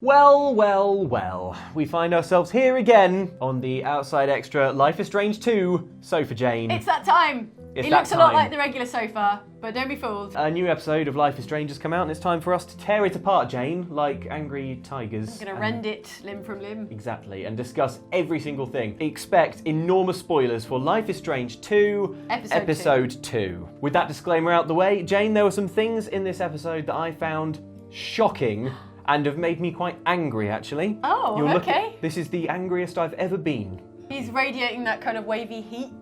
Well, well, well. We find ourselves here again on the Outside Extra Life is Strange 2 Sofa Jane. It's that time. It looks a lot like the regular sofa, but don't be fooled. A new episode of Life is Strange has come out and it's time for us to tear it apart, Jane, like angry tigers. I'm going to rend it limb from limb. Exactly, and discuss every single thing. Expect enormous spoilers for Life is Strange 2, Episode 2. With that disclaimer out the way, Jane, there were some things in this episode that I found shocking and have made me quite angry, actually. Oh, okay. This is the angriest I've ever been. He's radiating that kind of wavy heat,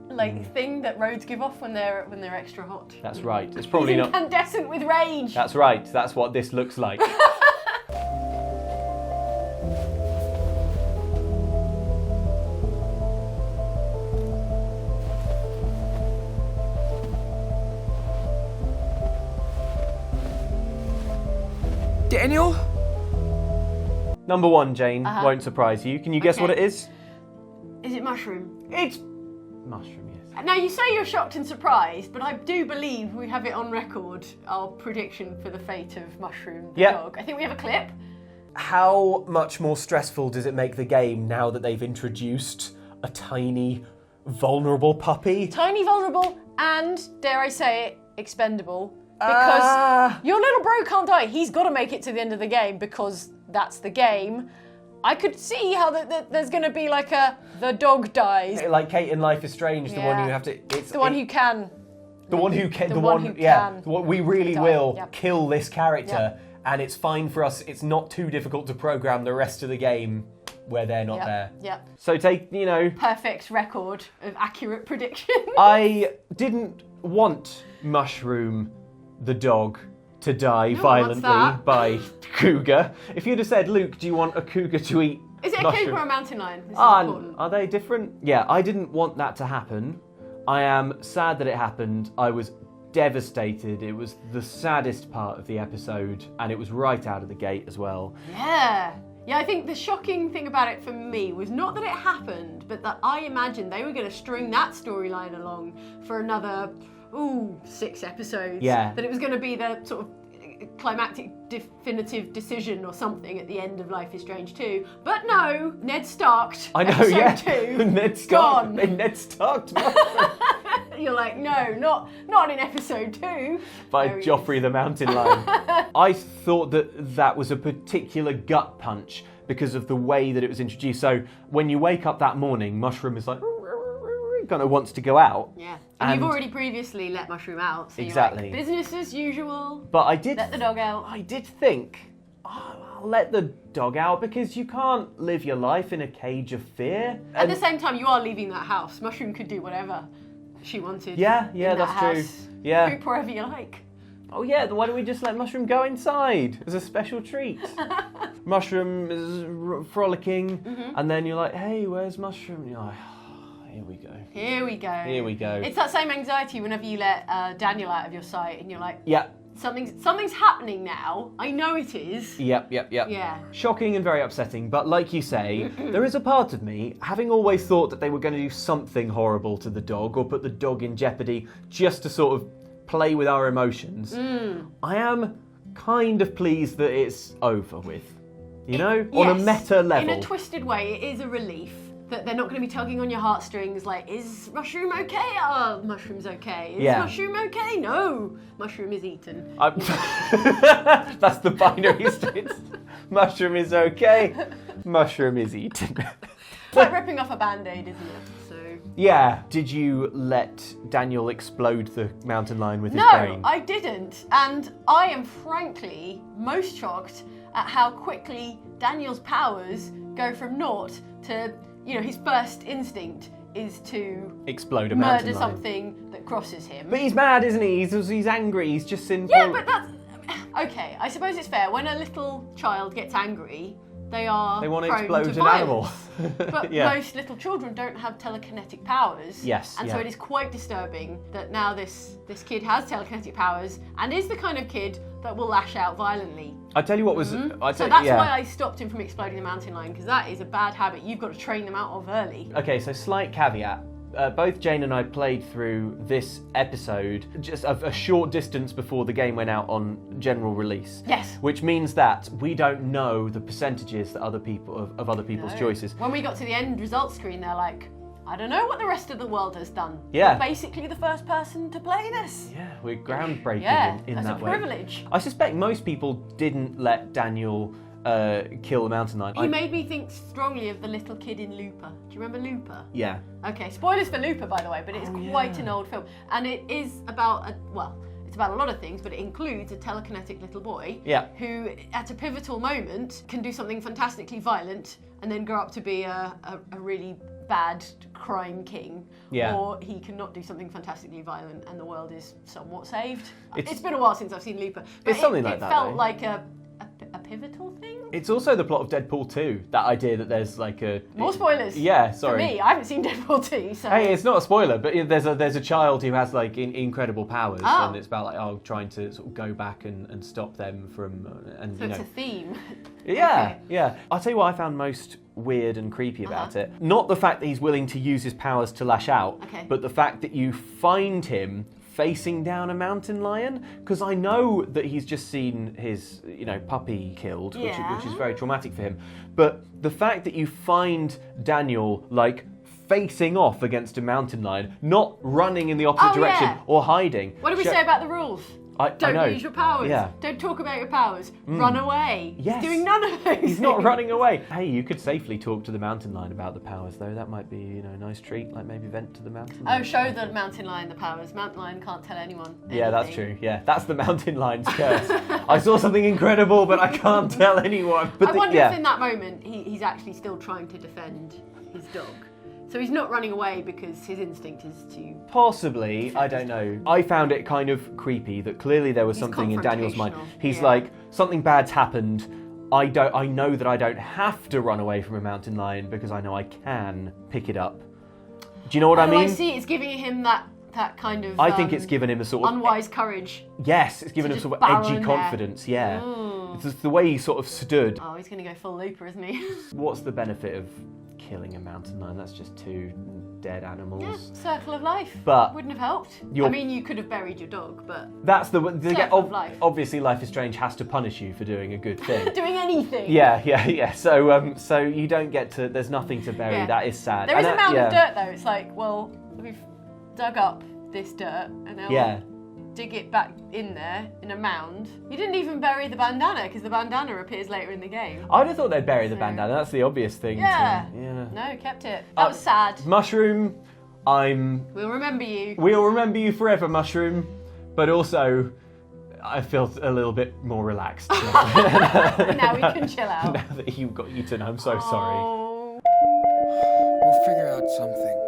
thing that roads give off when they're extra hot. That's right. It's probably He's incandescent with rage. That's right. That's what this looks like. Daniel? Number one, Jane, won't surprise you. Can you guess what it is? Is it mushroom? It's mushroom, yes. Now, you say you're shocked and surprised, but I do believe we have it on record, our prediction for the fate of Mushroom the dog. I think we have a clip. How much more stressful does it make the game now that they've introduced a tiny, vulnerable puppy? Tiny, vulnerable, and, dare I say it, expendable. Because your little bro can't die. He's got to make it to the end of the game because that's the game. I could see how there's going to be like the dog dies. Like Kate in Life is Strange, the one you have to... It's the one who can. The one who can. The one who can. We really will kill this character, and it's fine for us. It's not too difficult to program the rest of the game where they're not there. Yep. So take, perfect record of accurate prediction. I didn't want Mushroom the dog to die violently by cougar. If you'd have said, Luke, do you want a cougar to eat Is it a mushroom? cougar or a mountain lion? This is important. Are they different? Yeah, I didn't want that to happen. I am sad that it happened. I was devastated. It was the saddest part of the episode, and it was right out of the gate as well. Yeah, I think the shocking thing about it for me was not that it happened, but that I imagined they were going to string that storyline along for another 6 episodes. Yeah. That it was going to be the sort of climactic definitive decision or something at the end of Life is Strange 2. But no, Ned Starked. I know, episode 2. Ned Starked. Gone. They Ned Starked Mushroom. You're like, no, not in episode 2. By Joffrey the Mountain Lion. I thought that was a particular gut punch because of the way that it was introduced. So when you wake up that morning, Mushroom is like... kind of wants to go out. Yeah. And you've already previously let Mushroom out. So exactly. You're like, business as usual. But I did let the dog out. I did think, I'll let the dog out because you can't live your life in a cage of fear. At the same time, you are leaving that house. Mushroom could do whatever she wanted. Yeah, that's true. Yeah. Poop wherever you like. Oh yeah, why don't we just let Mushroom go inside as a special treat? Mushroom is frolicking, and then you're like, hey, where's Mushroom? And you're like, here we go. Here we go. Here we go. It's that same anxiety whenever you let Daniel out of your sight and you're like, yeah, something's happening now. I know it is. Yep. Yeah. Shocking and very upsetting, but like you say, there is a part of me, having always thought that they were going to do something horrible to the dog or put the dog in jeopardy just to sort of play with our emotions. I am kind of pleased that it's over with. On a meta level. In a twisted way, it is a relief. That they're not going to be tugging on your heartstrings like, is Mushroom okay? Oh, Mushroom's okay. Is Mushroom okay? No, Mushroom is eaten. That's the binary state. Mushroom is okay. Mushroom is eaten. It's like ripping off a Band-Aid, isn't it? So. Yeah. Did you let Daniel explode the mountain lion with his brain? No, I didn't. And I am frankly most shocked at how quickly Daniel's powers go from naught to... his first instinct is to explode a mountain murder lion. Something that crosses him. But he's mad, isn't he? He's angry. He's just in. Yeah, but that's okay. I suppose it's fair. When a little child gets angry, they want to explode to an animal. But most little children don't have telekinetic powers. Yes. And so it is quite disturbing that now this kid has telekinetic powers and is the kind of kid that will lash out violently. I tell you what was. So that's why I stopped him from exploding the mountain lion, because that is a bad habit you've got to train them out of early. Okay, so slight caveat. both Jane and I played through this episode just a short distance before the game went out on general release. Yes. Which means that we don't know the percentages that other people of other people's choices. When we got to the end results screen, they're like, I don't know what the rest of the world has done. Yeah. We're basically the first person to play this. Yeah, we're groundbreaking in that's that a way. privilege. I suspect most people didn't let Daniel kill the mountain lion. He made me think strongly of the little kid in Looper. Do you remember Looper? Yeah. Okay, spoilers for Looper, by the way, but it's quite an old film. And it is about, it's about a lot of things, but it includes a telekinetic little boy who, at a pivotal moment, can do something fantastically violent and then grow up to be a really bad crime king. Yeah. Or he can not do something fantastically violent and the world is somewhat saved. It's been a while since I've seen Looper. But it's something like that, It felt though. like a pivotal thing. It's also the plot of Deadpool 2, that idea that there's like a... More spoilers. Yeah, sorry. For me, I haven't seen Deadpool 2, so... Hey, it's not a spoiler, but there's a child who has like incredible powers, and it's about like trying to sort of go back and stop them from and So it's a theme. Yeah, yeah. I'll tell you what I found most weird and creepy about it. Not the fact that he's willing to use his powers to lash out, but the fact that you find him facing down a mountain lion, because I know that he's just seen his, puppy killed, which is very traumatic for him. But the fact that you find Daniel like facing off against a mountain lion, not running in the opposite direction or hiding. What do we say about the rules? Don't use your powers. Yeah. Don't talk about your powers. Run away. Yes. He's doing none of those. He's not running away. Hey, you could safely talk to the mountain lion about the powers, though. That might be, a nice treat. Like maybe vent to the mountain lion. Oh, show the mountain lion the powers. Mountain lion can't tell anyone anything. Yeah, that's true. Yeah, that's the mountain lion's curse. I saw something incredible, but I can't tell anyone. But I wonder if in that moment he's actually still trying to defend his dog. So he's not running away because his instinct is to... Possibly, I don't know. I found it kind of creepy that clearly there was something in Daniel's mind. He's like, something bad's happened. I know that I don't have to run away from a mountain lion because I know I can pick it up. Do you know what I mean? I see. It's giving him that kind of... I think it's given him a sort of... unwise courage. Yes, it's given him sort of edgy confidence, yeah. It's the way he sort of stood. Oh, he's going to go full Looper, isn't he? What's the benefit of killing a mountain lion? That's just two dead animals. Yeah, circle of life. But wouldn't have helped. I mean, you could have buried your dog, but... That's the circle of life. Obviously, Life is Strange has to punish you for doing a good thing. Doing anything. Yeah. So you don't get to... There's nothing to bury. Yeah. That is sad. There is a mound of dirt, though. It's like, well, we've dug up this dirt, and now dig it back in there, in a mound. You didn't even bury the bandana, because the bandana appears later in the game. I'd have thought they'd bury the bandana. That's the obvious thing. Yeah. No, kept it. That was sad. Mushroom, We'll remember you. We'll remember you forever, Mushroom. But also, I feel a little bit more relaxed. Now we can chill out. Now that you've got eaten, I'm so sorry. We'll figure out something.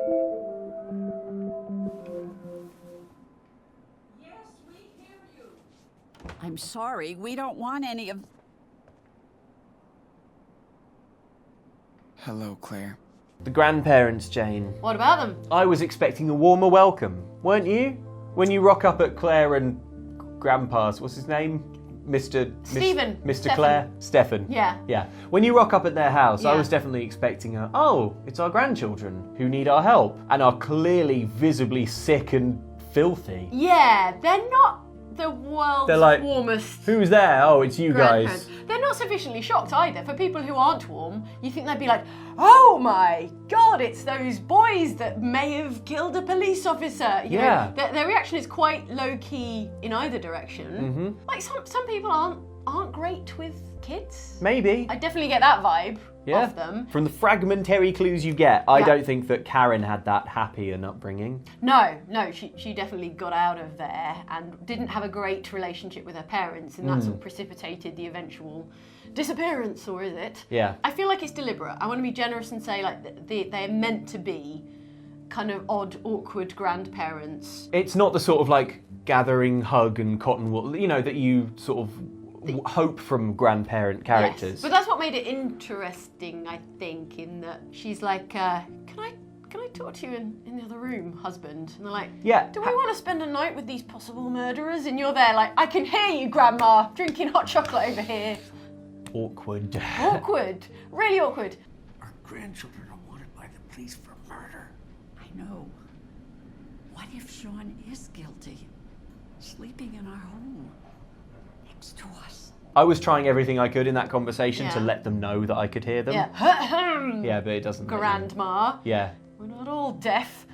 I'm sorry, we don't want any of... Hello, Claire. The grandparents, Jane. What about them? I was expecting a warmer welcome, weren't you? When you rock up at Claire and Grandpa's, what's his name? Mr. Claire? Stefan. Yeah. When you rock up at their house, I was definitely expecting it's our grandchildren who need our help and are clearly visibly sick and filthy. Yeah, they're not the world's warmest. Who's there? Oh, it's you guys. They're not sufficiently shocked either. For people who aren't warm, you think they'd be like, oh my God, it's those boys that may have killed a police officer. You know, their reaction is quite low-key in either direction. Mm-hmm. Like some people aren't great with kids. Maybe. I definitely get that vibe of them. From the fragmentary clues you get, I don't think that Karen had that happy an upbringing. No, she definitely got out of there and didn't have a great relationship with her parents, and that's what precipitated the eventual disappearance, or is it? Yeah. I feel like it's deliberate. I want to be generous and say they're meant to be kind of odd, awkward grandparents. It's not the sort of like gathering hug and cotton wool, that you sort of hope from grandparent characters. Yes, but that's what made it interesting, I think, in that she's like, can I talk to you in the other room, husband? And they're like, do we want to spend a night with these possible murderers? And you're there like, I can hear you, Grandma, drinking hot chocolate over here. Awkward. Really awkward. Our grandchildren are wanted by the police for murder. I I know. What if Sean is guilty? Sleeping in our home, next to us. I was trying everything I could in that conversation to Yeah. let them know that I could hear them. Yeah. Yeah, but it doesn't. let you. Grandma. Yeah. We're not all deaf.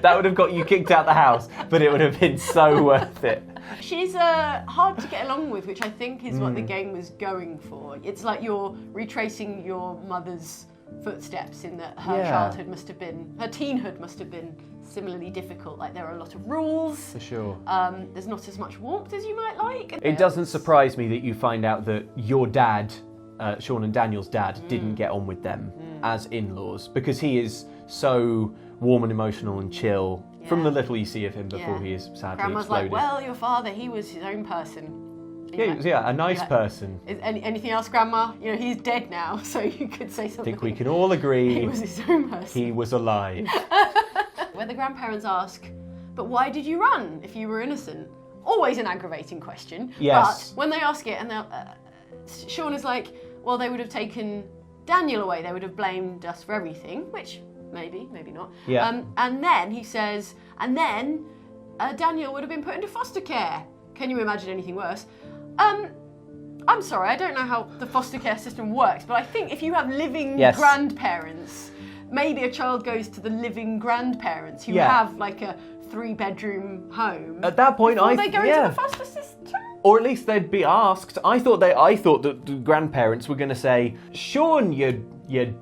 That would have got you kicked out the house, but it would have been so worth it. She's hard to get along with, which I think is what the game was going for. It's like you're retracing your mother's footsteps in that her childhood must have been, her teenhood must have been similarly difficult. Like there are a lot of rules. For sure. There's not as much warmth as you might like. It doesn't surprise me that you find out that your dad, Sean and Daniel's dad, didn't get on with them as in-laws because he is so warm and emotional and chill from the little you see of him before he is sadly Grandma's exploded. like, well, your father, he was his own person. Yeah, a nice person. Is anything else, Grandma? You know, he's dead now, so you could say something. I think we can all agree He was his own person. he was alive. Where the grandparents ask, but why did you run if you were innocent? Always an aggravating question. Yes. But when they ask it, and Sean is like, well, they would have taken Daniel away. They would have blamed us for everything, which maybe not. Yeah. And then he says, and then Daniel would have been put into foster care. Can you imagine anything worse? I'm sorry, I don't know how the foster care system works, but I think if you have living grandparents, maybe a child goes to the living grandparents who have like a 3-bedroom home. At that point, before they go into the foster system. Or at least they'd be asked. I thought that the grandparents were going to say, Sean, you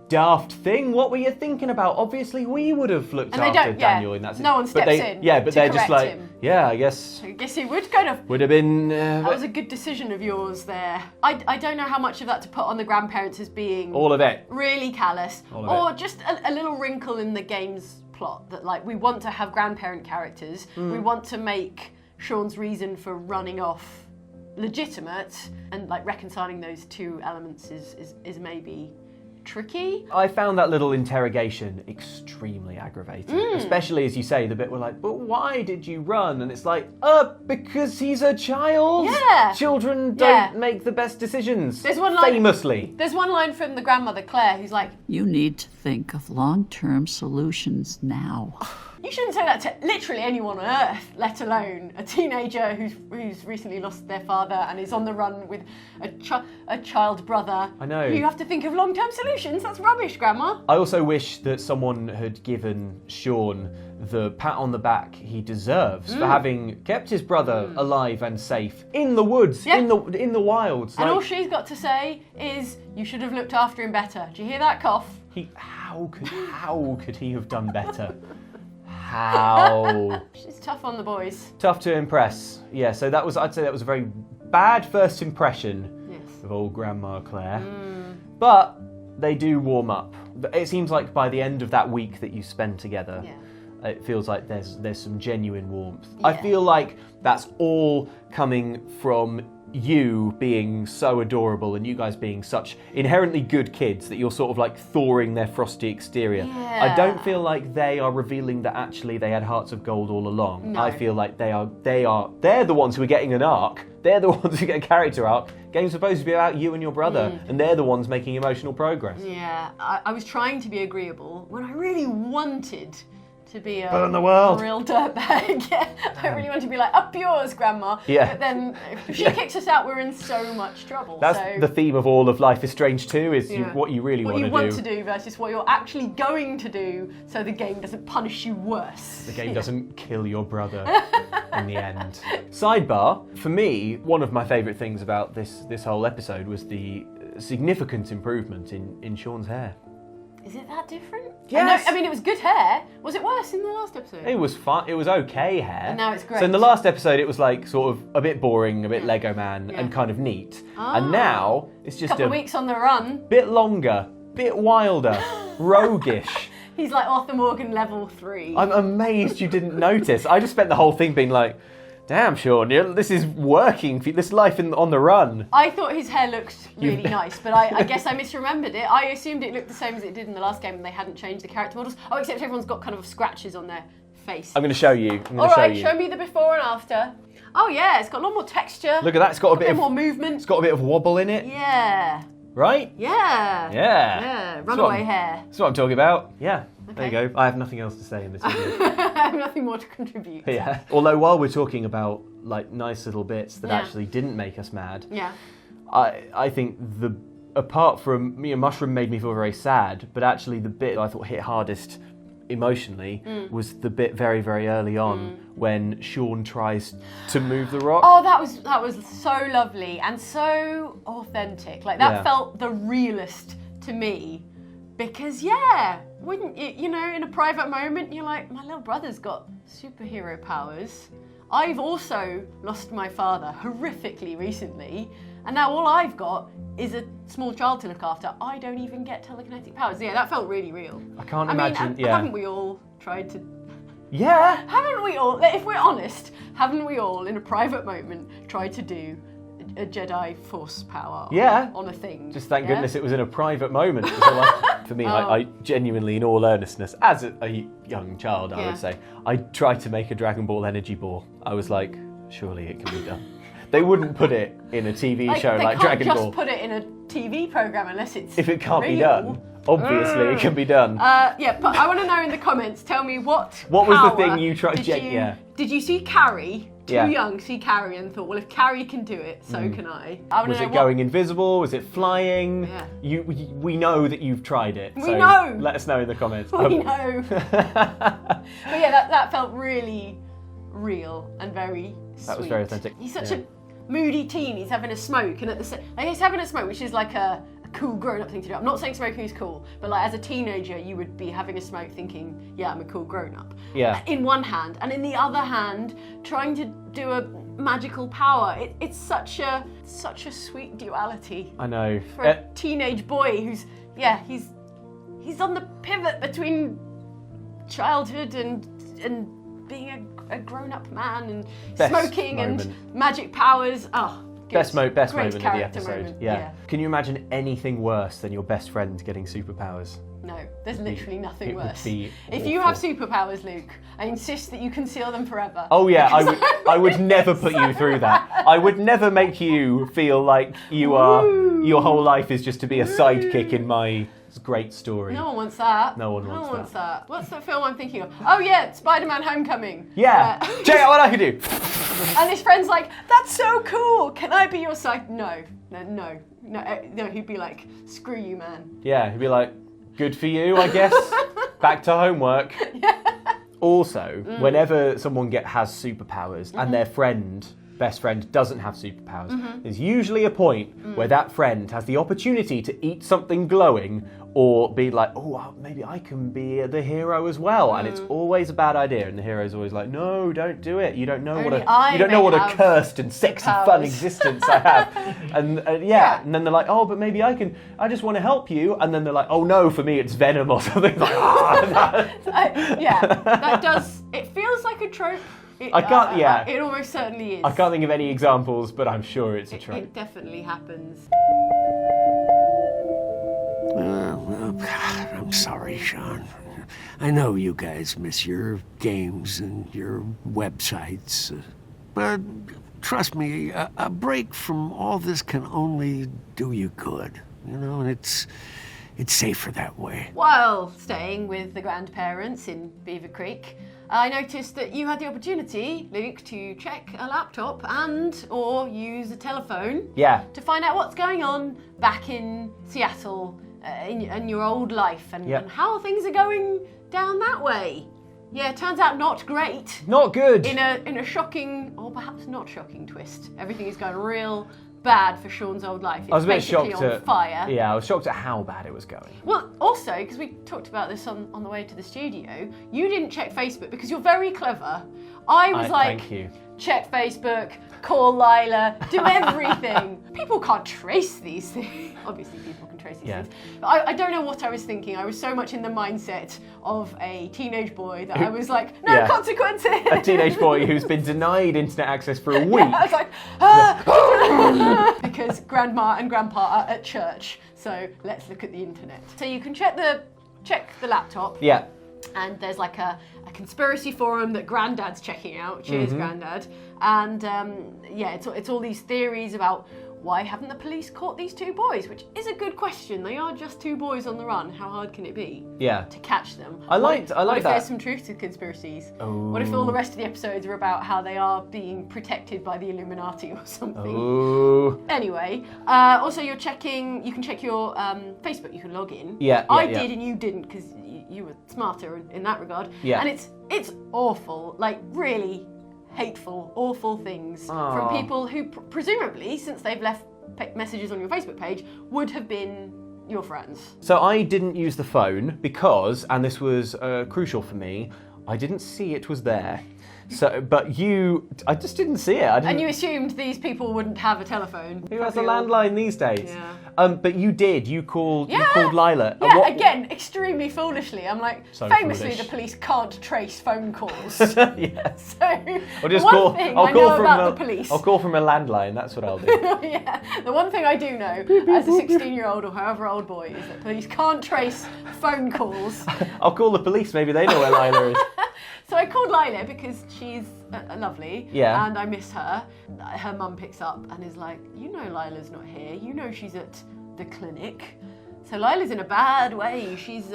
daft thing, what were you thinking about? Obviously, we would have looked after Daniel in that situation. No one steps in. Yeah, but to they're just like, him. yeah, I guess he would kind of. would have been. That was a good decision of yours there. I don't know how much of that to put on the grandparents as being all of it. really callous, All of or it. just a little wrinkle in the game's plot that like we want to have grandparent characters. We want to make Sean's reason for running off legitimate, and like reconciling those two elements is maybe tricky. I found that little interrogation extremely aggravating, especially as you say, the bit where like, but why did you run? And it's like, because he's a child. Yeah. Children don't make the best decisions. There's one line, famously. There's one line from the grandmother Claire who's like, You need to think of long-term solutions now. you shouldn't say that to literally anyone on earth, let alone a teenager who's recently lost their father and is on the run with a child brother. I know. You have to think of long-term solutions. That's rubbish, Grandma. I also wish that someone had given Sean the pat on the back he deserves for having kept his brother alive and safe in the woods, in the wilds. And all she's got to say is, you should have looked after him better. Do you hear that cough? How could he have done better? How? She's tough on the boys. Tough to impress. Yeah, so I'd say that was a very bad first impression of old Grandma Claire. But they do warm up. It seems like by the end of that week that you spend together, it feels like there's some genuine warmth. I feel like that's all coming from you being so adorable and you guys being such inherently good kids that you're sort of like thawing their frosty exterior. I don't feel like they are revealing that actually they had hearts of gold all along. No. I feel like they're the ones who are getting an arc. They're the ones who get a character arc. Game's supposed to be about you and your brother, and they're the ones making emotional progress. Yeah, I was trying to be agreeable when I really wanted to be a Burn the world. real dirtbag. I really wanted to be like, up yours, Grandma. Yeah. But then if she kicks us out, we're in so much trouble. That's so the theme of all of Life is Strange 2, is what you really what want you to want do. to do versus what you're actually going to do, so the game doesn't punish you worse. The game doesn't kill your brother in the end. Sidebar, for me, one of my favourite things about this whole episode was the significant improvement in Sean's hair. Is it that different? Yes. I mean, it was good hair. Was it worse in the last episode? It was fun. It was okay hair. And now it's great. So in the last episode, it was like sort of a bit boring, a bit Lego Man, and kind of neat. And now it's just Couple of weeks on the run. bit longer, bit wilder, roguish. He's like Arthur Morgan level 3. I'm amazed you didn't notice. I just spent the whole thing being like, damn, Sean, this is working for you. This life on the run. I thought his hair looked really nice, but I guess I misremembered it. I assumed it looked the same as it did in the last game and they hadn't changed the character models. Oh, except everyone's got kind of scratches on their face. I'm going to show you. Alright, show me the before and after. Oh yeah, it's got a lot more texture. Look at that. It's got a bit more movement. It's got a bit of wobble in it. Yeah. right? Yeah. Yeah. Yeah. Runaway hair. That's what I'm talking about. Yeah. There you go. I have nothing else to say in this video. I have nothing more to contribute. Yeah. Although while we're talking about like nice little bits that Yeah. actually didn't make us mad, Yeah. I think apart from Mushroom made me feel very sad, but actually the bit I thought hit hardest emotionally was the bit very, very early on when Sean tries to move the rock. Oh, that was so lovely and so authentic. Like that Yeah. felt the realest to me. Because wouldn't you, in a private moment, you're like, my little brother's got superhero powers. I've also lost my father horrifically recently, and now all I've got is a small child to look after. I don't even get telekinetic powers. Yeah, that felt really real. I can't imagine. Haven't we all tried to? Yeah. Haven't we all? If we're honest, haven't we all, in a private moment, tried to do a Jedi Force power on a thing? Just thank goodness it was in a private moment. So for me, I genuinely, in all earnestness, as a young child, I would say, I tried to make a Dragon Ball energy ball. I was like, surely it can be done. They wouldn't put it in a TV show like Dragon Ball. They can't just put it in a TV program unless it's If it can't be real. done, obviously it can be done. But I want to know in the comments. Tell me what was the power thing you tried? Did you see Carrie? Too Yeah. young to see Carrie and thought, well, if Carrie can do it, so can I. Was it going invisible? Was it flying? Yeah. We know that you've tried it. We know. Let us know in the comments. We know. But yeah, that felt really real and very sweet. That was very authentic. He's such a moody teen. He's having a smoke, and he's having a smoke, which is like a cool grown-up thing to do. I'm not saying smoking is cool, but like as a teenager, you would be having a smoke thinking, yeah, I'm a cool grown-up. Yeah. In one hand, and in the other hand, trying to do a magical power. It's such a sweet duality. I know. For a teenage boy who's he's on the pivot between childhood and being a grown-up man and Best smoking moment. and magic powers. Oh, good. Best Great moment of the character episode. moment. Yeah. Can you imagine anything worse than your best friend getting superpowers? No, there's literally nothing it would worse. be If you have awful. superpowers, Luke, I insist that you conceal them forever. Oh yeah, I would never put you through that. I would never make you feel like your whole life is just to be a sidekick in my great story. No one wants that. No one wants that. What's the film I'm thinking of? Oh yeah, Spider-Man: Homecoming. Yeah. Check out what I can do. And his friend's like, "That's so cool. Can I be your side?" No. He'd be like, "Screw you, man." Yeah, he'd be like, good for you, I guess. Back to homework. Also, whenever someone has superpowers and their best friend doesn't have superpowers, there's usually a point where that friend has the opportunity to eat something glowing or be like, oh, maybe I can be the hero as well. And it's always a bad idea. And the hero's always like, no, don't do it. You don't know what a cursed and sexy, fun existence I have. And and then they're like, oh, but maybe I can. I just want to help you. And then they're like, oh no, for me it's Venom or something. Like, that does. It feels like a trope. It almost certainly is. I can't think of any examples, but I'm sure it's a trope. It definitely happens. I'm sorry, Sean. I know you guys miss your games and your websites, but trust me, a break from all this can only do you good, and it's safer that way. While staying with the grandparents in Beaver Creek, I noticed that you had the opportunity, Luke, to check a laptop or use a telephone to find out what's going on back in Seattle in your old life and how things are going down that way. Yeah, it turns out not great. Not good. In a shocking, or perhaps not shocking twist. Everything is going real bad for Sean's old life. It's I was a bit basically shocked on fire. Yeah, I was shocked at how bad it was going. Well, also, because we talked about this on the way to the studio, you didn't check Facebook because you're very clever. I was like, thank you. Check Facebook, call Lila, do everything. People can't trace these things. Obviously, people can trace these things. But I don't know what I was thinking. I was so much in the mindset of a teenage boy that I was like, no consequences. A teenage boy who's been denied internet access for a week. I was like, because grandma and grandpa are at church, so let's look at the internet. So you can check the laptop. Yeah. And there's like a conspiracy forum that Granddad's checking out. Cheers, Granddad. And it's all these theories about why haven't the police caught these two boys? Which is a good question. They are just two boys on the run. How hard can it be Yeah. to catch them? I like What if that. there's some truth to conspiracies? What if all the rest of the episodes are about how they are being protected by the Illuminati or something? Ooh. Anyway, also you can check your Facebook. You can log in. Yeah, I yeah. did and you didn't because you were smarter in that regard. Yeah. And it's awful, like really hateful, awful things from people who presumably, since they've left messages on your Facebook page, would have been your friends. So I didn't use the phone because, and this was crucial for me, I didn't see it was there. So, but I just didn't see it. And you assumed these people wouldn't have a telephone. Who has a Probably all- landline these days? Yeah. But you did. You called Yeah. Lila. Yeah, again, extremely foolishly. I'm like, So famously, foolish. the police can't trace phone calls. Yes. So, I'll just one call. thing I'll I call know from about a, the police. I'll call from a landline. That's what I'll do. Yeah, the one thing I do know as a 16-year-old or however old boy is that police can't trace phone calls. I'll call the police. Maybe they know where Lila is. So I called Lila because she's lovely, Yeah. and I miss her. Her mum picks up and is like, you know Lila's not here. You know she's at the clinic. So Lila's in a bad way. She's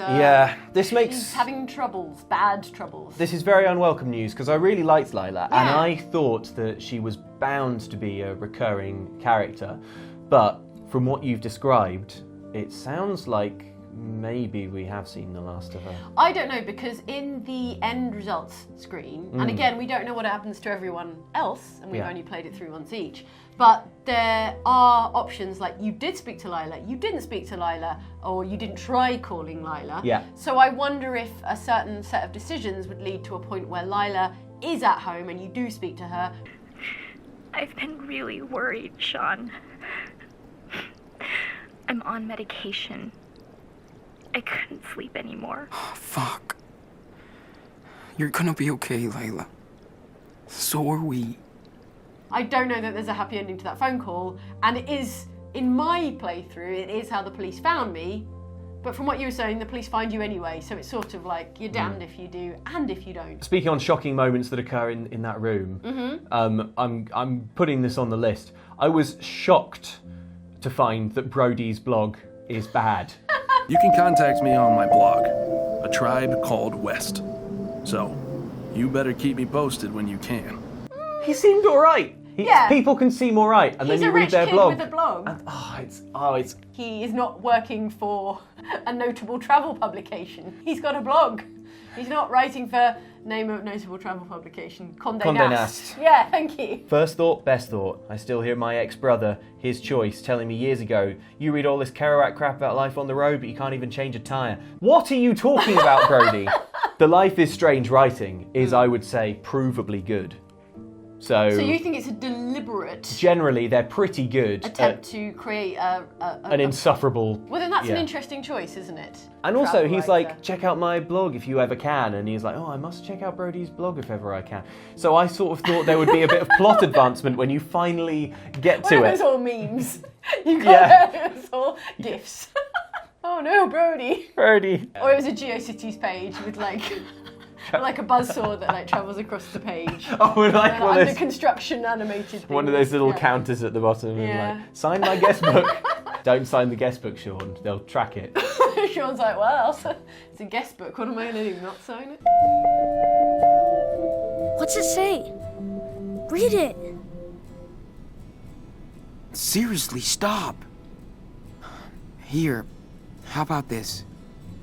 she's having troubles, bad troubles. This is very unwelcome news because I really liked Lila and Yeah. I thought that she was bound to be a recurring character. But from what you've described, it sounds like maybe we have seen the last of her. I don't know, because in the end results screen, and again, we don't know what happens to everyone else, and we've Yeah. only played it through once each, but there are options like you did speak to Lila, you didn't speak to Lila, or you didn't try calling Lila. Yeah. So I wonder if a certain set of decisions would lead to a point where Lila is at home and you do speak to her. I've been really worried, Sean. I'm on medication. I couldn't sleep anymore. Fuck. You're gonna be okay, Layla. So are we. I don't know that there's a happy ending to that phone call, and it is, in my playthrough, it is how the police found me, but from what you were saying, the police find you anyway, so it's sort of like, you're damned if you do, and if you don't. Speaking on shocking moments that occur in that room, I'm putting this on the list. I was shocked to find that Brody's blog is bad. You can contact me on my blog, A Tribe Called West. So, you better keep me posted when you can. He seemed alright. Yeah. People can seem alright, and He's then you a read rich their kid blog. with a blog. And, it's He is not working for a notable travel publication. He's got a blog. He's not writing for name of notable travel publication. Condé Condé Nast. Nast. Yeah, thank you. First thought, best thought. I still hear my ex-brother, his choice, telling me years ago, you read all this Kerouac crap about life on the road, but you can't even change a tyre. What are you talking about, Brody? The Life is Strange writing is, I would say, provably good. So you think it's a deliberate generally, they're pretty good attempt to create an insufferable... Well, then that's yeah. an interesting choice, isn't it? And also, Travel he's writer. like, check out my blog if you ever can. And he's like, oh, I must check out Brody's blog if ever I can. So I sort of thought there would be a bit of plot advancement when you finally get to Well, it. it was all memes. You got Yeah. it was all gifs. Oh no, Brody. Brody. Or it was a GeoCities page with like a buzzsaw that like travels across the page. Oh, and like one of Under those, construction animated one of things. those little Yeah. counters at the bottom. And Yeah. like, sign my guest book. Don't sign the guest book, Sean. They'll track it. Sean's like, well, it's a guest book. What am I going to do? Not sign it? What's it say? Read it. Seriously, stop. Here, how about this?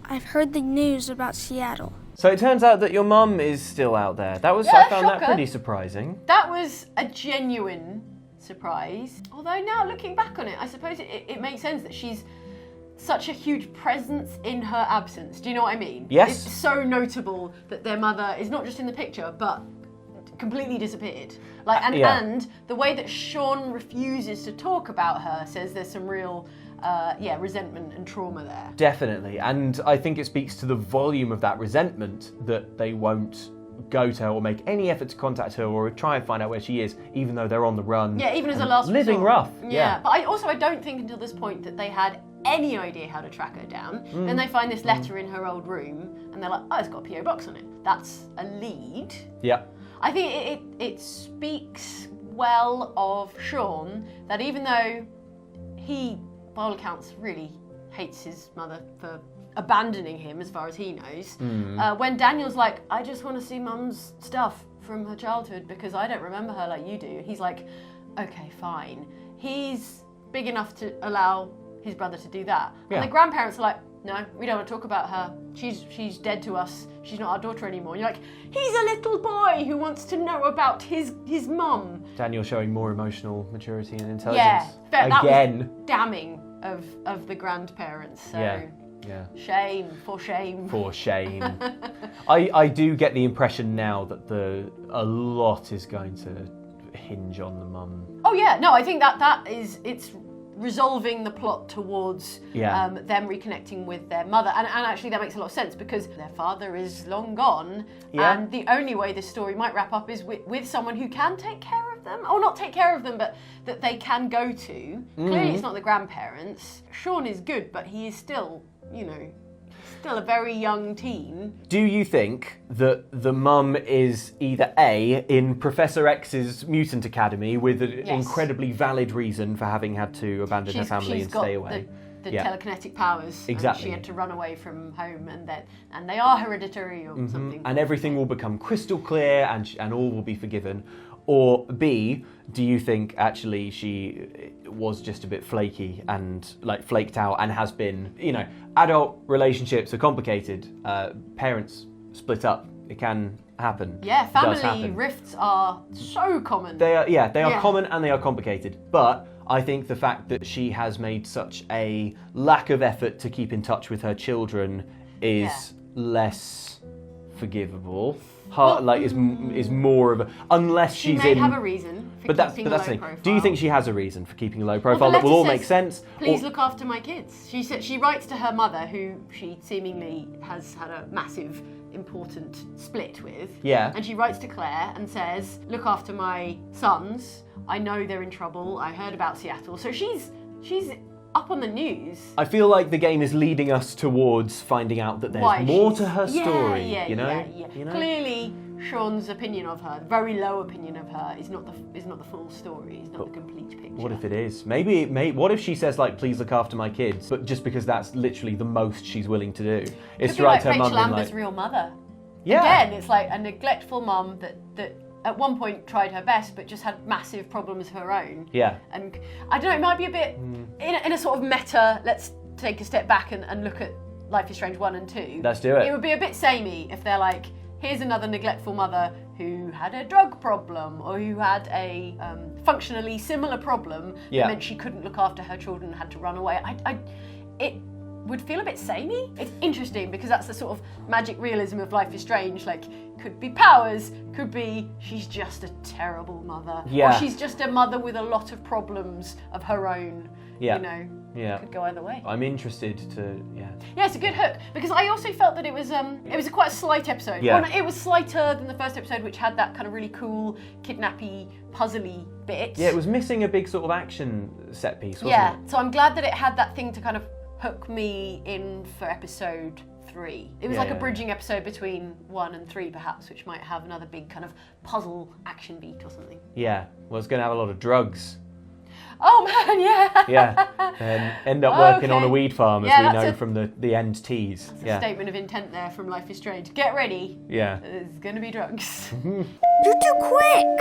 I've heard the news about Seattle. So it turns out that your mum is still out there. That was Yeah, I found that shocker. pretty surprising. That was a genuine surprise. Although now looking back on it, I suppose it makes sense that she's such a huge presence in her absence. Do you know what I mean? Yes. It's so notable that their mother is not just in the picture, but completely disappeared. Like, Yeah. and the way that Sean refuses to talk about her says there's some real, resentment and trauma there. Definitely. And I think it speaks to the volume of that resentment that they won't go to her or make any effort to contact her or try and find out where she is, even though they're on the run. Yeah, even as a and last living resort. rough. Yeah. But I don't think until this point that they had any idea how to track her down. Then they find this letter in her old room and they're like, oh, it's got a PO box on it. That's a lead. Yeah. I think it speaks well of Sean that even though he, by all accounts, really hates his mother for abandoning him as far as he knows, when Daniel's like, I just want to see Mum's stuff from her childhood because I don't remember her like you do. He's like, okay, fine. He's big enough to allow his brother to do that. Yeah. And the grandparents are like, no, we don't want to talk about her. She's dead to us. She's not our daughter anymore. And you're like, he's a little boy who wants to know about his mum. Daniel showing more emotional maturity and intelligence. Yeah, that Again. was damning of the grandparents. So Yeah. shame. For shame. I do get the impression now that a lot is going to hinge on the mum. Oh yeah, no, I think it's resolving the plot towards them reconnecting with their mother, and actually that makes a lot of sense because their father is long gone, and the only way this story might wrap up is with someone who can take care of them, or not take care of them, but that they can go to. Clearly it's not the grandparents. Sean is good, but he is still, still a very young teen. Do you think that the mum is either A, in Professor X's mutant academy with an incredibly valid reason for having had to abandon her family and stay away? The telekinetic powers. Exactly. And she had to run away from home, and they are hereditary or something. And everything will become crystal clear and all will be forgiven. Or B, do you think actually she was just a bit flaky and flaked out and has been, adult relationships are complicated. Parents split up. It can happen. Yeah, family rifts are so common. They are common and they are complicated. But I think the fact that she has made such a lack of effort to keep in touch with her children is less forgivable. Is more of a, unless she's may in. have a reason for keeping a low profile. Do you think she has a reason for keeping a low profile that will all make sense? Please look after my kids. She writes to her mother, who she seemingly has had a massive, important split with. Yeah. And she writes to Claire and says, look after my sons. I know they're in trouble. I heard about Seattle. So she's up on the news. I feel like the game is leading us towards finding out that there's more to her story. Yeah. Clearly, Sean's opinion of her, very low opinion of her, is not the full story. Is not the complete picture. What if it is? What if she says please look after my kids, but just because that's literally the most she's willing to do, is to write to her mum Rachel Amber's real mother. Yeah. Again, it's like a neglectful mum that at one point tried her best, but just had massive problems of her own. Yeah. And I don't know, it might be a bit in a sort of meta. Let's take a step back and look at Life is Strange 1 and 2. Let's do it. It would be a bit samey if they're like, here's another neglectful mother who had a drug problem or who had a functionally similar problem that meant she couldn't look after her children and had to run away. It would feel a bit samey. It's interesting because that's the sort of magic realism of Life is Strange. Could be powers, could be she's just a terrible mother. Yeah. Or she's just a mother with a lot of problems of her own. Yeah. Could go either way. I'm interested to, Yeah, it's a good hook because I also felt that it was quite a slight episode. Yeah. Well, it was slighter than the first episode, which had that kind of really cool, kidnappy, puzzly bit. Yeah, it was missing a big sort of action set piece, wasn't it? So I'm glad that it had that thing to kind of hook me in for episode 3. It was like a bridging episode between 1 and 3, perhaps, which might have another big kind of puzzle action beat or something. Yeah, well, it's going to have a lot of drugs. Oh man, yeah. Yeah, and end up working on a weed farm, as we know from the end tease. That's a statement of intent there from Life is Strange. Get ready. Yeah. There's going to be drugs. You're too quick!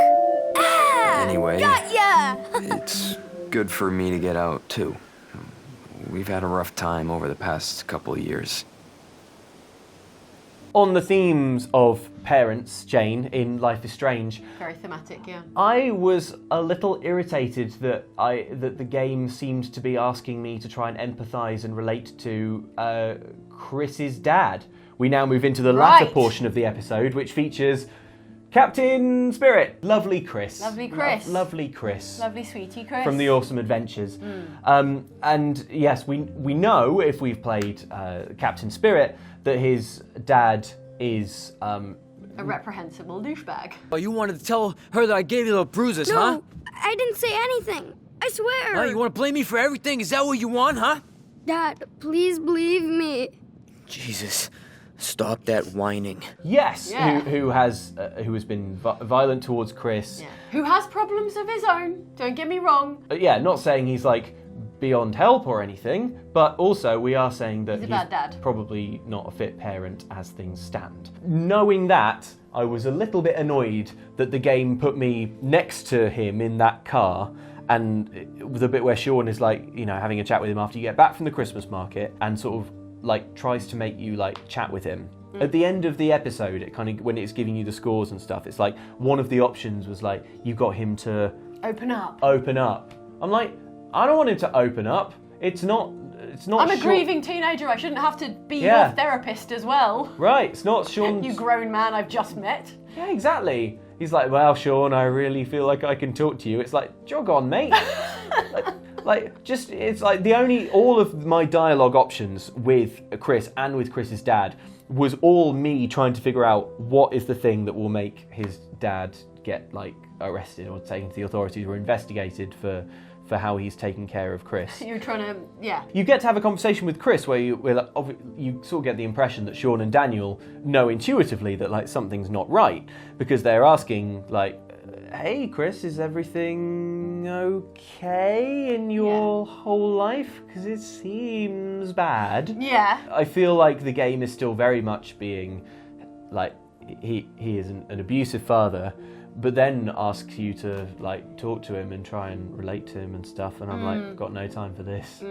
Ah! Anyway, Got ya! it's good for me to get out, too. We've had a rough time over the past couple of years. On the themes of parents, Jane, in Life is Strange, Very thematic, yeah. I was a little irritated that the game seemed to be asking me to try and empathise and relate to Chris's dad. We now move into the latter portion of the episode, which features Captain Spirit. Lovely Chris. Lovely Chris. Lovely Chris. Lovely sweetie Chris. From the Awesome Adventures. And yes, we know, if we've played Captain Spirit, that his dad is... a reprehensible douchebag. Oh, you wanted to tell her that I gave you the bruises, huh? No, I didn't say anything. I swear. Huh? You want to blame me for everything? Is that what you want, huh? Dad, please believe me. Jesus. Stop that whining. Yes, Yeah. who has been violent towards Chris. Yeah. Who has problems of his own, don't get me wrong. Yeah, not saying he's like beyond help or anything, but also we are saying that He's a bad dad. probably not a fit parent as things stand. Knowing that, I was a little bit annoyed that the game put me next to him in that car, and the bit where Sean is like, you know, having a chat with him after you get back from the Christmas market and sort of like tries to make you like chat with him. At the end of the episode, it kind of, when it's giving you the scores and stuff, it's like one of the options was like, you got him to Open up. I'm like, I don't want him to open up. It's not I'm a Sean- grieving teenager. I shouldn't have to be Yeah. your therapist as well. Right, it's not Sean. You grown man I've just met. Yeah, exactly. He's like, well, Sean, I really feel like I can talk to you. It's like, jog on, mate. It's like all of my dialogue options with Chris and with Chris's dad was all me trying to figure out what is the thing that will make his dad get like arrested or taken to the authorities or investigated for how he's taking care of Chris. You're trying to, yeah. You get to have a conversation with Chris where you sort of get the impression that Sean and Daniel know intuitively that like something's not right, because they're asking like, hey Chris, is everything okay in your whole life? Because it seems bad. Yeah. I feel like the game is still very much being like, he is an abusive father, but then asks you to like talk to him and try and relate to him and stuff, and I'm like, got no time for this.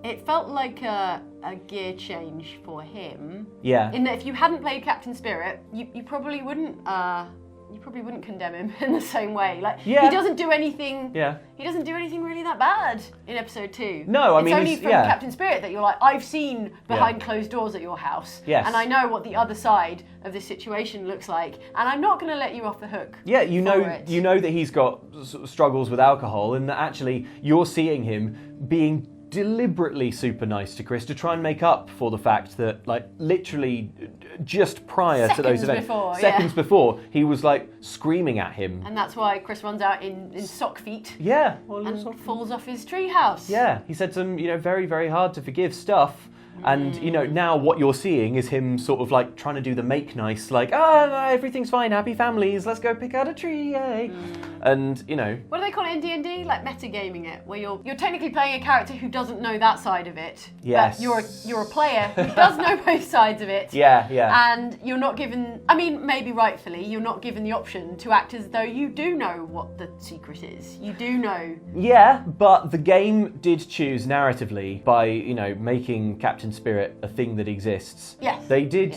It felt like a gear change for him. Yeah. In that if you hadn't played Captain Spirit, you probably wouldn't condemn him in the same way. Like he doesn't do anything. Yeah. He doesn't do anything really that bad in episode 2. No, I mean, it's only he's- from yeah. Captain Spirit that you're like, I've seen behind closed doors at your house, Yes. and I know what the other side of this situation looks like, and I'm not going to let you off the hook. Yeah, you for know, it. you know that he's got sort of struggles with alcohol, and that actually you're seeing him being deliberately super nice to Chris to try and make up for the fact that, like, literally just prior to those events, seconds before, he was like screaming at him. And that's why Chris runs out in sock feet. Yeah, and falls off his treehouse. Yeah, he said some, very, very hard to forgive stuff. And, now what you're seeing is him sort of like trying to do the make nice, like, no, everything's fine, happy families, let's go pick out a tree, yay. And, What do they call it in D&D? Like metagaming it, where you're technically playing a character who doesn't know that side of it. Yes. But you're a player who does know both sides of it. Yeah, yeah. And you're not given, I mean, maybe rightfully, you're not given the option to act as though you do know what the secret is. You do know. Yeah, but the game did choose narratively by, making Captain Spirit a thing that exists. Yes. They did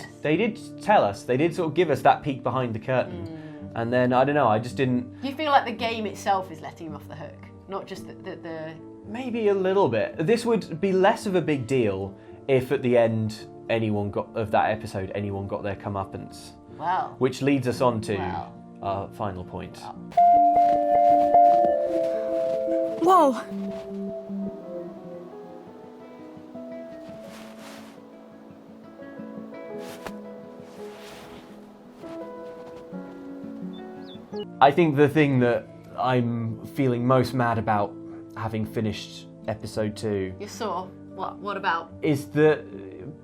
tell us, they did sort of give us that peek behind the curtain. And then, I don't know, I just didn't... You feel like the game itself is letting him off the hook, not just the... Maybe a little bit. This would be less of a big deal if at the end anyone got their comeuppance. Wow. Which leads us on to our final point. Whoa. I think the thing that I'm feeling most mad about having finished episode 2 You're sore. What about? is that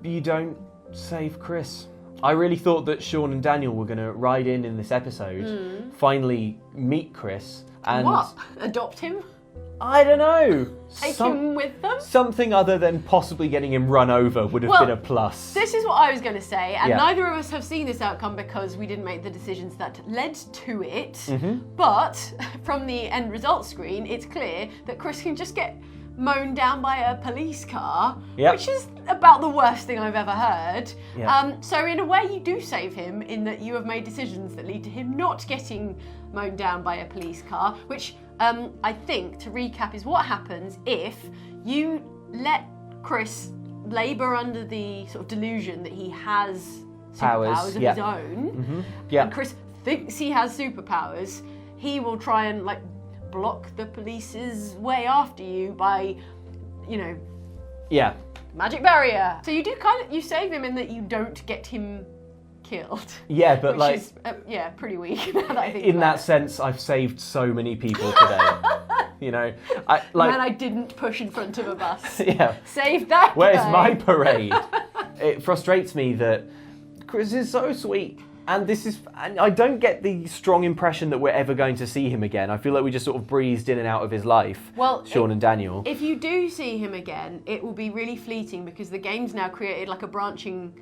you don't save Chris. I really thought that Sean and Daniel were going to ride in this episode, finally meet Chris, and What? Adopt him? I don't know. Take him with them? Something other than possibly getting him run over would have Well, been a plus. This is what I was going to say, and Yeah. neither of us have seen this outcome because we didn't make the decisions that led to it. Mm-hmm. But from the end result screen, it's clear that Chris can just get mown down by a police car, Yep. which is about the worst thing I've ever heard. Yeah. So in a way, you do save him in that you have made decisions that lead to him not getting mown down by a police car, which I think, to recap, is what happens if you let Chris labour under the sort of delusion that he has superpowers of his own, and Chris thinks he has superpowers. He will try and block the police's way after you by, Yeah. magic barrier. So you do you save him in that you don't get him killed. Yeah, but which is, pretty weak. Now that I think in about that sense, I've saved so many people today. I didn't push in front of a bus. Yeah. Save that Where's guy. my parade? It frustrates me that Chris is so sweet. And I don't get the strong impression that we're ever going to see him again. I feel like we just sort of breezed in and out of his life, Sean and Daniel. If you do see him again, it will be really fleeting because the game's now created like a branching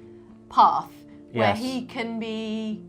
path where he can be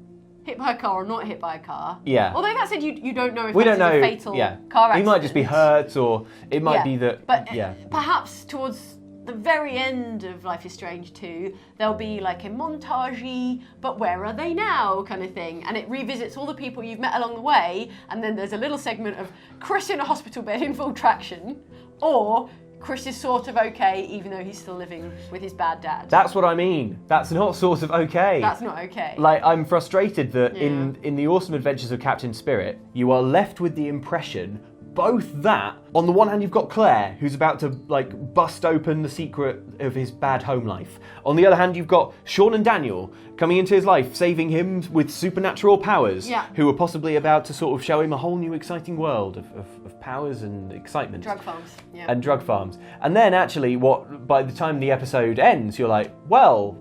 hit by a car or not hit by a car. Yeah. Although that said, you don't know if we that's don't know, a fatal car accident. He might just be hurt, or it might be that... But perhaps towards the very end of Life is Strange 2, there'll be like a montage-y, but where are they now kind of thing. And it revisits all the people you've met along the way, and then there's a little segment of Chris in a hospital bed in full traction, or Chris is sort of okay, even though he's still living with his bad dad. That's what I mean. That's not sort of okay. That's not okay. Like, I'm frustrated that in The Awesome Adventures of Captain Spirit, you are left with the impression both that, on the one hand, you've got Claire, who's about to, like, bust open the secret of his bad home life. On the other hand, you've got Sean and Daniel coming into his life, saving him with supernatural powers, who are possibly about to sort of show him a whole new exciting world of powers and excitement. Drug farms. Yeah. And drug farms. And then, actually, by the time the episode ends, you're like, well,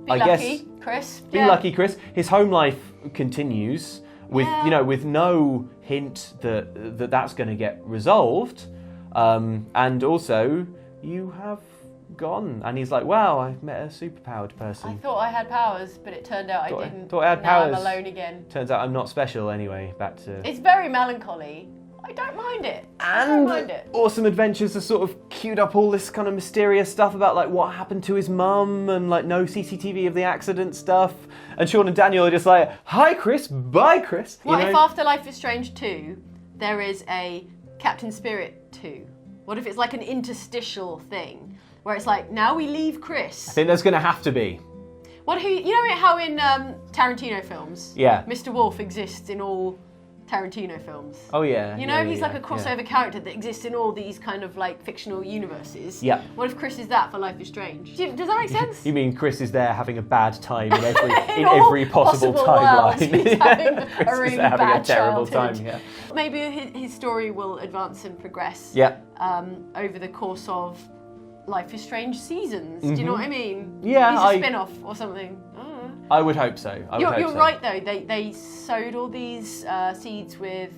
Be lucky, Chris. Be lucky, Chris. His home life continues with, with no hint that that's going to get resolved. And also, you have gone. And he's like, wow, I've met a superpowered person. I thought I had powers, but it turned out I didn't. Thought I had now powers. I'm alone again. Turns out I'm not special anyway. Back to... It's very melancholy. I don't mind it. I don't mind it. Awesome Adventures has sort of queued up all this kind of mysterious stuff about like what happened to his mum and like no CCTV of the accident stuff. And Sean and Daniel are just like, hi Chris, bye Chris. What if after Life is Strange 2, there is a Captain Spirit 2? What if it's like an interstitial thing where it's like, now we leave Chris? I think there's going to have to be. You know how in Tarantino films, Mr. Wolf exists in all Tarantino films. Oh yeah. You know, he's like a crossover character that exists in all these kind of like fictional universes. Yeah. What if Chris is that for Life is Strange? Does that make sense? You mean Chris is there having a bad time in every possible timeline? He's having a really bad terrible childhood. time. Yeah. Maybe his story will advance and progress. Yeah. Over the course of Life is Strange seasons. Do you know what I mean? Yeah. He's a spin-off or something. I would hope so. You're right though. They sowed all these seeds with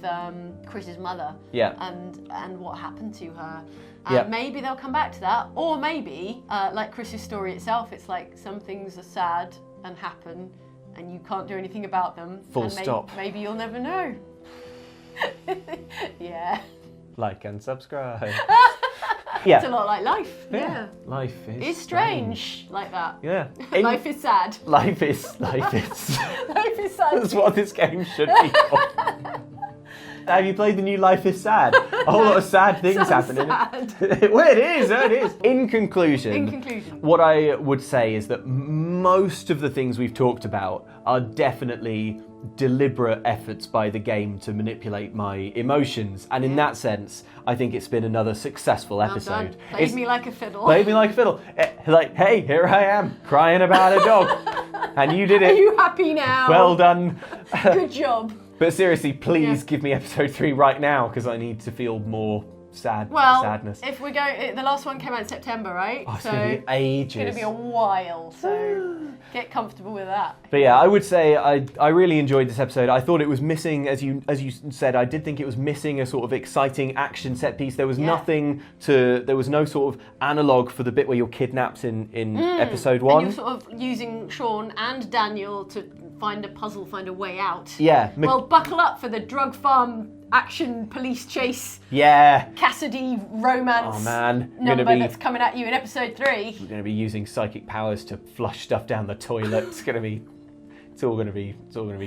Chris's mother. Yeah. And what happened to her. And maybe they'll come back to that, or maybe like Chris's story itself, it's like some things are sad and happen, and you can't do anything about them. Full stop. Maybe you'll never know. Yeah. Like and subscribe. It's a lot like life. Yeah. Life is It's strange like that. Yeah. Life is sad. Life is. Life is sad. That's what this game should be called. Have you played the new Life is Sad? A whole lot of sad things happening. Well, it is. In conclusion, what I would say is that most of the things we've talked about are definitely deliberate efforts by the game to manipulate my emotions, and in that sense I think it's been another successful episode. Played me like a fiddle. Played me like a fiddle. Like, hey, here I am crying about a dog and you did it. Are you happy now? Well done. Good job. But seriously, please give me episode 3 right now, because I need to feel more sadness. If we're going, the last one came out in September, right? Oh, it's going to be ages. It's going to be a while, so get comfortable with that. But yeah, I would say I really enjoyed this episode. I thought it was missing, as you said, I did think it was missing a sort of exciting action set piece. There was there was no sort of analogue for the bit where you're kidnapped in episode 1. And you're sort of using Sean and Daniel to find a way out. Yeah. Well, buckle up for the drug farm action police chase. Yeah. Cassidy romance. Oh man, that's coming at you in episode 3. We're going to be using psychic powers to flush stuff down the toilet. It's all going to be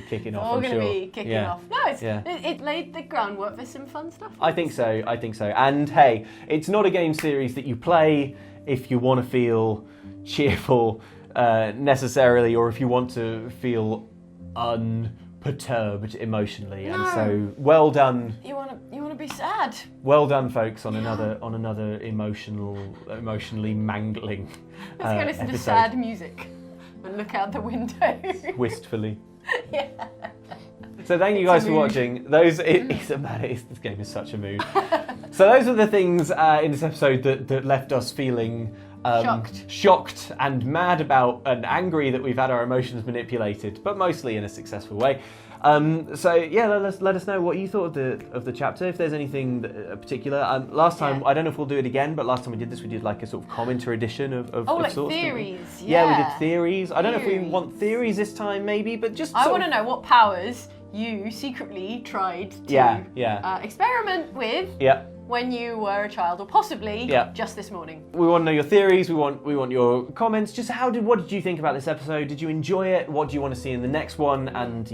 kicking off. All going to be kicking off. No, it laid the groundwork for some fun stuff. I think so. And hey, it's not a game series that you play if you want to feel cheerful necessarily, or if you want to feel unperturbed emotionally. And so, well done. You want to be sad. Well done, folks, on another emotionally mangling. Let's go listen to sad music and look out the window wistfully. Yeah. So thank you guys for watching. This game is such a mood. So those are the things in this episode that left us feeling shocked and mad about and angry that we've had our emotions manipulated, but mostly in a successful way. So yeah, let us know what you thought of the chapter. If there's anything particular. Last time, I don't know if we'll do it again, but last time we did this, we did like a sort of commentary edition of like sorts. theories. Yeah, we did theories. I don't know if we want theories this time, maybe, but just. I want to know what powers you secretly tried to experiment with. Yeah. When you were a child, or possibly just this morning. We want to know your theories. We want your comments. Just what did you think about this episode? Did you enjoy it? What do you want to see in the next one? And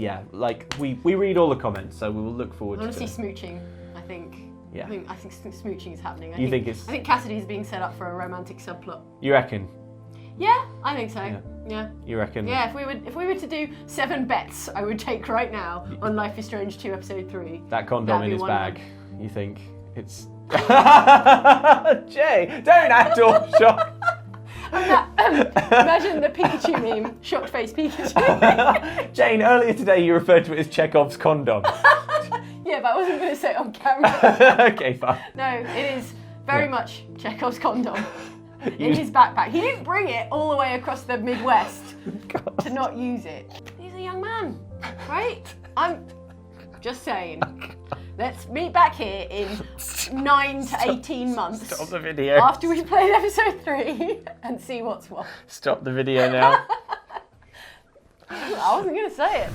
we read all the comments, so we will look forward. I want to see smooching. I think. Yeah. I think smooching is happening. I think Cassidy's being set up for a romantic subplot. You reckon? Yeah, I think so. Yeah. You reckon? Yeah, if we were to do 7 bets, I would take right now on Life is Strange 2 episode 3. That condom in his bag. You think? It's Jay, don't act all shocked. Imagine the Pikachu meme, shocked face Pikachu. Jane, earlier today you referred to it as Chekhov's condom. Yeah, but I wasn't going to say it on camera. Okay, fine. No, it is very much Chekhov's condom in his backpack. He didn't bring it all the way across the Midwest to not use it. He's a young man, right? I'm just saying. Let's meet back here in 9 to 18 months. Stop the video. After we've played episode 3 and see what's what. Stop the video now. I wasn't going to say it.